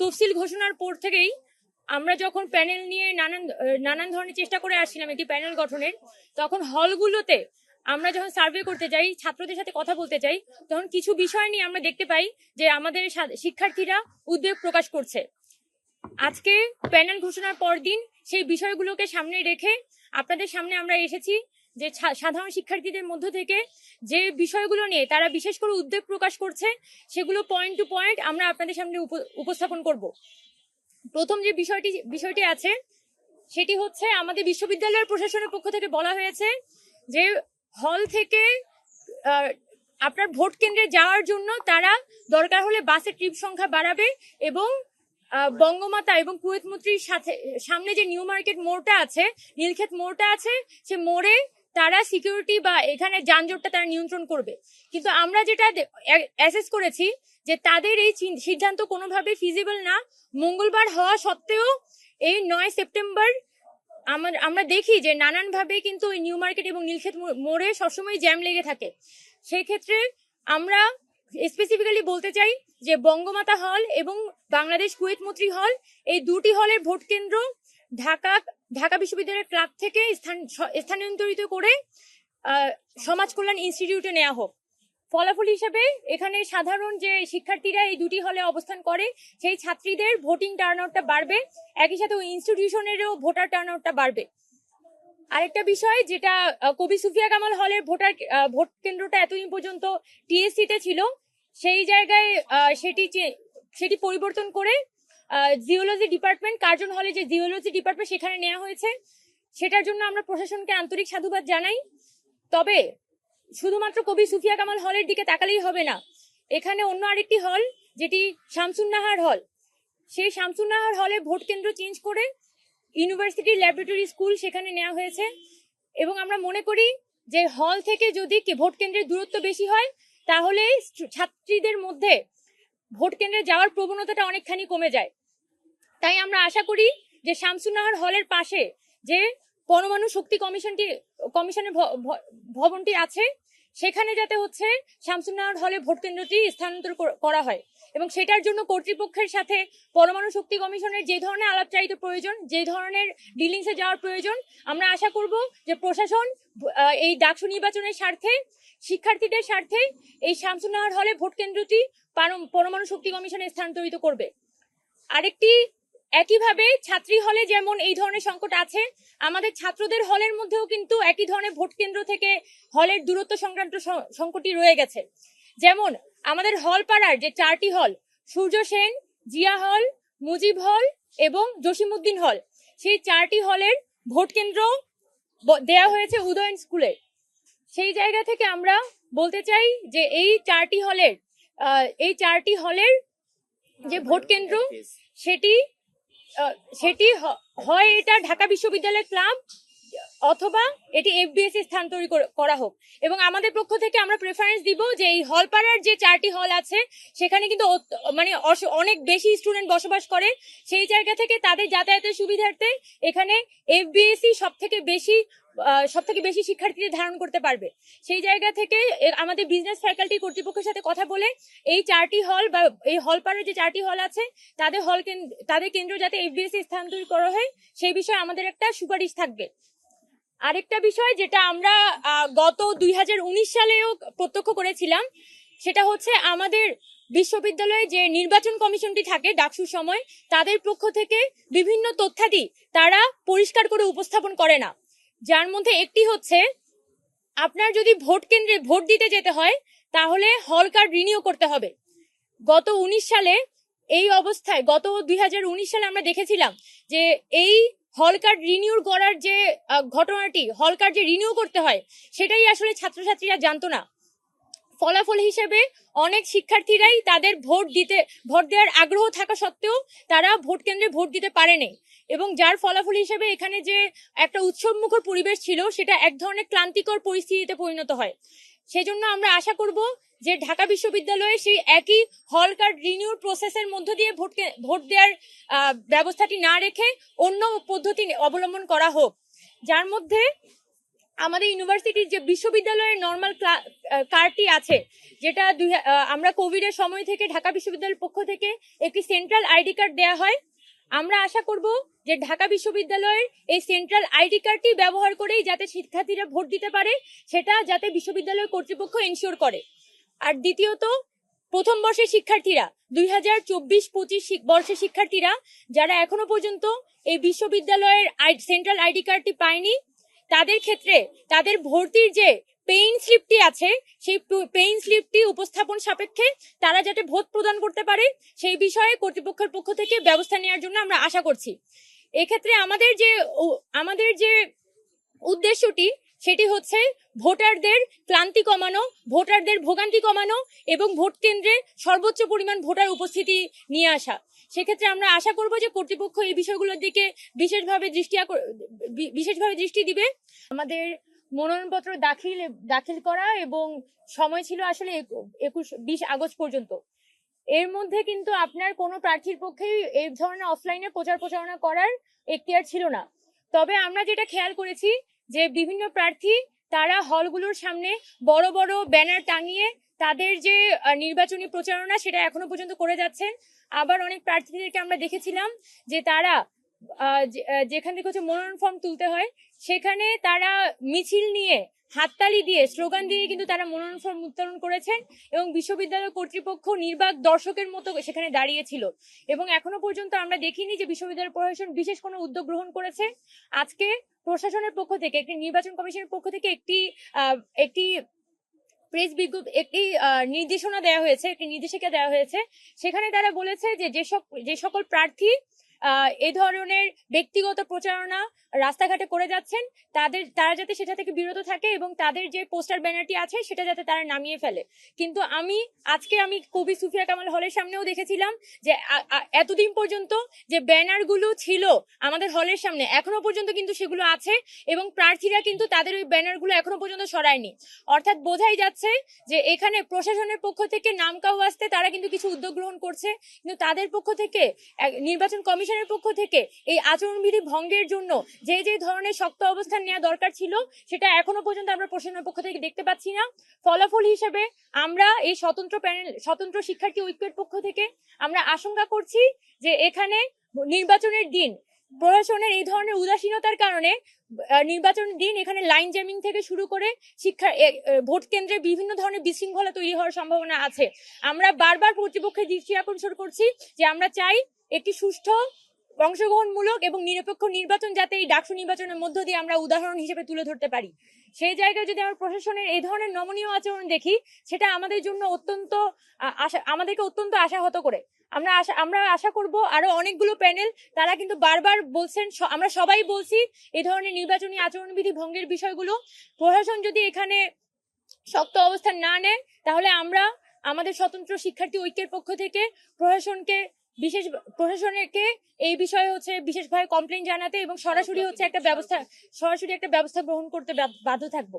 তফসিল ঘোষণার পর থেকেই আমরা যখন প্যানেল নিয়ে নানান ধরনের চেষ্টা করে আসছিলাম একটি প্যানেল গঠনের, তখন হলগুলোতে আমরা যখন সার্ভে করতে যাই, ছাত্রদের সাথে কথা বলতে চাই, তখন কিছু বিষয় নিয়ে আমরা দেখতে পাই যে আমাদের শিক্ষার্থীরা উদ্বেগ প্রকাশ করছে। আজকে প্যানেল ঘোষণার পর দিন সেই বিষয়গুলোকে সামনে রেখে আপনাদের সামনে আমরা এসেছি যে সাধারণ শিক্ষার্থীদের মধ্য থেকে যে বিষয়গুলো নিয়ে তারা বিশেষ করে উদ্বেগ প্রকাশ করছে সেগুলো পয়েন্ট টু পয়েন্ট আমরা আপনাদের সামনে উপস্থাপন করব। প্রথম যে বিষয়টি আছে সেটি হচ্ছে, আমাদের বিশ্ববিদ্যালয়ের প্রশাসনের পক্ষ থেকে বলা হয়েছে যে হল থেকে আপনার ভোট কেন্দ্রে যাওয়ার জন্য তারা দরকার হলে বাসের ট্রিপ সংখ্যা বাড়াবে এবং বঙ্গমাতা এবং কুয়েত মৈত্রীর সামনে যে নিউ মার্কেট মোড়টা আছে, নীলক্ষেত মোড়টা আছে, সে মোড়ে তারা সিকিউরিটি বা এখানে যানজটটা তারা নিয়ন্ত্রণ করবে। কিন্তু আমরা যেটা অ্যাসেস করেছি যে তাদের এই সিদ্ধান্ত কোনোভাবে ফিজিবল না। মঙ্গলবার হওয়া সত্ত্বেও এই 9 সেপ্টেম্বর আমরা দেখি যে নানানভাবে কিন্তু ওই নিউ মার্কেট এবং নীলক্ষেত মোড়ে সবসময় জ্যাম লেগে থাকে। সেই ক্ষেত্রে আমরা স্পেসিফিক্যালি বলতে চাই যে বঙ্গমাতা হল এবং বাংলাদেশ কুয়েত মৈত্রী হল, এই দুটি হলের ভোট কেন্দ্র ঢাকা বিশ্ববিদ্যালয়ের ক্লাব থেকে স্থানান্তরিত করে সমাজ কল্যাণ ইনস্টিটিউটে নেওয়া হোক। ফলাফল হিসেবে এখানে সাধারণ যে শিক্ষার্থীরা এই দুটি হলে অবস্থান করে সেই ছাত্রীদের ভোটিং টার্নআউটটা বাড়বে, একই সাথে ওই ইনস্টিটিউশনেরও ভোটার টার্নআউটটা বাড়বে। আরেকটা বিষয় যেটা কবি সুফিয়া কামাল হলের ভোট কেন্দ্রটা এতদিন পর্যন্ত টিএসসিতে ছিল, সেই জায়গায় সেটি পরিবর্তন করে জিওলজি ডিপার্টমেন্ট, কার্জন হলে যে জিওলজি ডিপার্টমেন্ট সেখানে নেওয়া হয়েছে। সেটার জন্য আমরা প্রশাসনকে আন্তরিক সাধুবাদ জানাই। তবে শুধুমাত্র কবি সুফিয়া কামাল হলের দিকে তাকালেই হবে না, এখানে অন্য আরেকটি হল যেটি শামসুন্নাহার হল, সেই শামসুন্নাহার হলে ভোট কেন্দ্র চেঞ্জ করে ইউনিভার্সিটি ল্যাবরেটরি স্কুল সেখানে নেওয়া হয়েছে। এবং আমরা মনে করি যে হল থেকে যদি ভোট কেন্দ্রের দূরত্ব বেশি হয় তাহলে ছাত্রীদের মধ্যে ভোট কেন্দ্রে যাওয়ার প্রবণতাটা অনেকখানি কমে যায়। তাই আমরা আশা করি যে শামসুন্নাহার হলের পাশে যে পরমাণু শক্তি কমিশনের ভবনটি আছে সেখানে যাতে শামসুন্নাহার হলে ভোট কেন্দ্রটি স্থানান্তর করা হয়, এবং সেটার জন্য কর্তৃপক্ষের সাথে পরমাণু শক্তি কমিশনের যে ধরনের আলাপচারিতা প্রয়োজন, যে ধরনের ডিলিংসে যাওয়ার প্রয়োজন, আমরা আশা করব যে প্রশাসন এই ডাকসু নির্বাচনের স্বার্থে, শিক্ষার্থীদের স্বার্থে এই শামসুন্নাহার হলে ভোট কেন্দ্রটি পরমাণু শক্তি কমিশনে স্থানান্তরিত করবে। আরেকটি, একইভাবে ছাত্রী হলে যেমন এই ধরনের সংকট আছে, আমাদের ছাত্রদের হলের মধ্যেও কিন্তু একই ধরনের ভোট কেন্দ্র থেকে হলের দূরত্ব সংক্রান্ত সংকটই রয়ে গেছে। যেমন আমাদের হল পাড়ার যে 4টি হল, সূর্য সেন, জিয়া হল, মুজিব হল এবং জসিমউদ্দিন হল, সেই 4টি হলের ভোট কেন্দ্র দেয়া হয়েছে উদয়ন স্কুলে। সেই জায়গা থেকে আমরা বলতে চাই যে এই 4টি হলের যে ভোট কেন্দ্র সেটি হয় এটা ঢাকা বিশ্ববিদ্যালয় ক্লাব অথবা এটি এফবিএস এ স্থানান্তরিত করা হোক। এবং আমাদের পক্ষ থেকে আমরা প্রেফারেন্স দিব যে এই হলপাড়ার যে 4টি হল আছে সেখানে কিন্তু মানে অনেক বেশি স্টুডেন্ট বসবাস করে, সেই জায়গা থেকে তাদের যাতায়াতের সুবিধার্থে এখানে এফবিএসই সব থেকে বেশি শিক্ষার্থীদের ধারণ করতে পারবে। সেই জায়গা থেকে আমাদের বিজনেস ফ্যাকাল্টি কর্তৃপক্ষের সাথে কথা বলে এই 4টি হল বা এই হলপাড়ার যে 4টি হল আছে তাদের কেন্দ্র যাতে এফবিএসই স্থানান্তরিত করা হয় সেই বিষয়ে আমাদের একটা সুপারিশ থাকবে। আরেকটা বিষয় যেটা আমরা গত 2019 সালেও প্রত্যক্ষ করেছিলাম, সেটা হচ্ছে আমাদের বিশ্ববিদ্যালয়ে যে নির্বাচন কমিশনটি থাকে ডাকসুর সময়, তাদের পক্ষ থেকে বিভিন্ন তথ্যাদি তারা পরিষ্কার করে উপস্থাপন করে না। যার মধ্যে একটি হচ্ছে, আপনার যদি ভোট কেন্দ্রে ভোট দিতে যেতে হয় তাহলে হল কার্ড রিনিউ করতে হবে। গত 19 সালে এই অবস্থায়, গত 2019 সালে আমরা দেখেছিলাম যে এই হল কার্ড রিনিউ করার যে ঘটনাটি, হল কার্ড যে রিনিউ করতে হয় সেটাই আসলে ছাত্রছাত্রীরা জানতো না। ফলাফল হিসেবে অনেক শিক্ষার্থীরাই তাদের ভোট দেওয়ার আগ্রহ থাকা সত্ত্বেও তারা ভোট কেন্দ্রে ভোট দিতে পারেনি, এবং যার ফলাফল হিসেবে এখানে যে একটা উৎসবমুখর পরিবেশ ছিল সেটা এক ধরনের ক্লান্তিকর পরিস্থিতিতে পরিণত হয়। সেজন্য আমরা আশা করব যে ঢাকা বিশ্ববিদ্যালয়ে সেই একই হল কার্ড রিনিউর প্রসেসের মধ্য দিয়ে ভোট দেওয়ার ব্যবস্থাটি না রেখে অন্য পদ্ধতি অবলম্বন করা হোক, যার মধ্যে আমাদের ইউনিভার্সিটির যে বিশ্ববিদ্যালয়ের নর্মাল কার্ডটি আছে, যেটা আমরা কোভিডের সময় থেকে ঢাকা বিশ্ববিদ্যালয়ের পক্ষ থেকে একটি সেন্ট্রাল আইডি কার্ড দেওয়া হয়। আমরা আশা করব যে ঢাকা বিশ্ববিদ্যালয়ের এই সেন্ট্রাল আইডি কার্ডটি ব্যবহার করেই যাতে শিক্ষার্থীরা ভোট দিতে পারে, সেটা যাতে বিশ্ববিদ্যালয় কর্তৃপক্ষ এনশিওর করে। আর দ্বিতীয়ত, প্রথম বর্ষের শিক্ষার্থীরা 2024-25 বর্ষের শিক্ষার্থীরা যারা এখনো পর্যন্ত এই বিশ্ববিদ্যালয়ের সেন্ট্রাল আইডি কার্ডটি পায়নি, তাদের ক্ষেত্রে তাদের ভর্তির যে পেইন স্লিপটি আছে, সেই পেইন স্লিপটি উপস্থাপন সাপেক্ষে তারা যাতে ভোট প্রদান করতে পারে, সেই বিষয়ে কর্তৃপক্ষের পক্ষ থেকে ব্যবস্থা নেওয়ার জন্য আমরা আশা করছি। এক্ষেত্রে আমাদের যে উদ্দেশ্যটি, সেটি হচ্ছে ভোটারদের ক্লান্তি কমানো, ভোটারদের ভোগান্তি কমানো এবং ভোট কেন্দ্রে সর্বোচ্চ পরিমাণ ভোটার উপস্থিতি নিয়ে আসা। সেক্ষেত্রে আমরা আশা করব যে কর্তৃপক্ষ এই বিষয়গুলোর দিকে বিশেষভাবে দৃষ্টি দিবে। আমাদের মনোনয়নপত্র দাখিল করা এবং সময় ছিল আসলে 20 আগস্ট পর্যন্ত। এর মধ্যে কিন্তু আপনার কোনো প্রার্থীর পক্ষেই এই ধরনের অফলাইনে প্রচারণা করার এখতিয়ার ছিল না। তবে আমরা যেটা খেয়াল করেছি যে বিভিন্ন প্রার্থী তারা হলগুলোর সামনে বড় বড় ব্যানার টাঙিয়ে তাদের যে নির্বাচনী প্রচারণা সেটা এখনো পর্যন্ত করে যাচ্ছেন। আবার অনেক প্রার্থীদেরকে আমরা দেখেছিলাম যে তারা যেখান থেকে হচ্ছে মনোনয়ন ফর্ম তুলতে হয়, সেখানে তারা মিছিল নিয়ে হাততালি দিয়ে স্লোগান দিয়ে কিন্তু তারা মনোনয়ন ফর্ম উত্তোলন করেছেন এবং বিশ্ববিদ্যালয় কর্তৃপক্ষ নির্বাক দর্শকের মতো সেখানে দাঁড়িয়েছিল। এবং এখনো পর্যন্ত আমরা দেখিনি যে বিশ্ববিদ্যালয় প্রশাসন বিশেষ কোনো উদ্যোগ গ্রহণ করেছে। আজকে প্রশাসনের পক্ষ থেকে, একটি নির্বাচন কমিশনের পক্ষ থেকে একটি প্রেস বিজ্ঞপ্তি, একটি নির্দেশিকা দেওয়া হয়েছে। সেখানে তারা বলেছে যে যে সকল প্রার্থী এই ধরনের ব্যক্তিগত প্রচারণা রাস্তাঘাটে করে যাচ্ছেন, তারা যাতে সেটা থেকে বিরত থাকে এবং তাদের যে পোস্টার ব্যানারটি আছে সেটা যাতে তারা নামিয়ে ফেলে। কিন্তু আজকে আমি কবি সুফিয়া কামাল হলের সামনেও দেখেছিলাম যে এতদিন পর্যন্ত যে ব্যানারগুলো ছিল আমাদের হলের সামনে, এখনো পর্যন্ত কিন্তু সেগুলো আছে এবং প্রার্থীরা কিন্তু তাদের ওই ব্যানারগুলো এখনো পর্যন্ত সরায়নি। অর্থাৎ বোঝাই যাচ্ছে যে এখানে প্রশাসনের পক্ষ থেকে নাম কাউ আসতে তারা কিন্তু কিছু উদ্যোগ গ্রহণ করছে, কিন্তু তাদের পক্ষ থেকে, নির্বাচন কমিশনের পক্ষ থেকে এই আচরণবিধি ভঙ্গের জন্য যে ধরনের শক্ত অবস্থান নেওয়া দরকার ছিল সেটা এখনো পর্যন্ত আমরা প্রশাসনের পক্ষ থেকে দেখতে পাচ্ছি না। ফলাফল হিসেবে আমরা এই স্বতন্ত্র শিক্ষার্থী ঐক্যের পক্ষ থেকে আমরা আশঙ্কা করছি যে এখানে নির্বাচনের দিন প্রশাসনের এই ধরনের উদাসীনতার কারণে নির্বাচনের দিন এখানে লাইন জ্যামিং থেকে শুরু করে ভোট কেন্দ্রে বিভিন্ন ধরনের বিশৃঙ্খলা তৈরি হওয়ার সম্ভাবনা আছে। আমরা বারবার কর্তৃপক্ষের দৃষ্টি আকর্ষণ করছি যে আমরা চাই একটি সুষ্ঠু, অংশগ্রহণমূলক এবং নিরপেক্ষ নির্বাচন যাতে এই ডাকসু নির্বাচনের মধ্য দিয়ে আমরা উদাহরণ হিসেবে তুলে ধরতে পারি। সেই জায়গায় যদি আমরা প্রশাসনের এই ধরনের নমনীয় আচরণ দেখি, সেটা আমাদেরকে অত্যন্ত আশাহত করে। আমরা আশা করব আরো অনেকগুলো প্যানেল তারা কিন্তু বারবার বলছেন, আমরা সবাই বলছি এই ধরনের নির্বাচনী আচরণবিধি ভঙ্গের বিষয়গুলো। প্রশাসন যদি এখানে শক্ত অবস্থান না নেয়, তাহলে আমরা আমাদের স্বতন্ত্র শিক্ষার্থী ঐক্যের পক্ষ থেকে প্রশাসনকে এই বিষয়ে হচ্ছে বিশেষভাবে কমপ্লেইন জানাতে এবং সরাসরি একটা ব্যবস্থা গ্রহণ করতে বাধ্য থাকবো।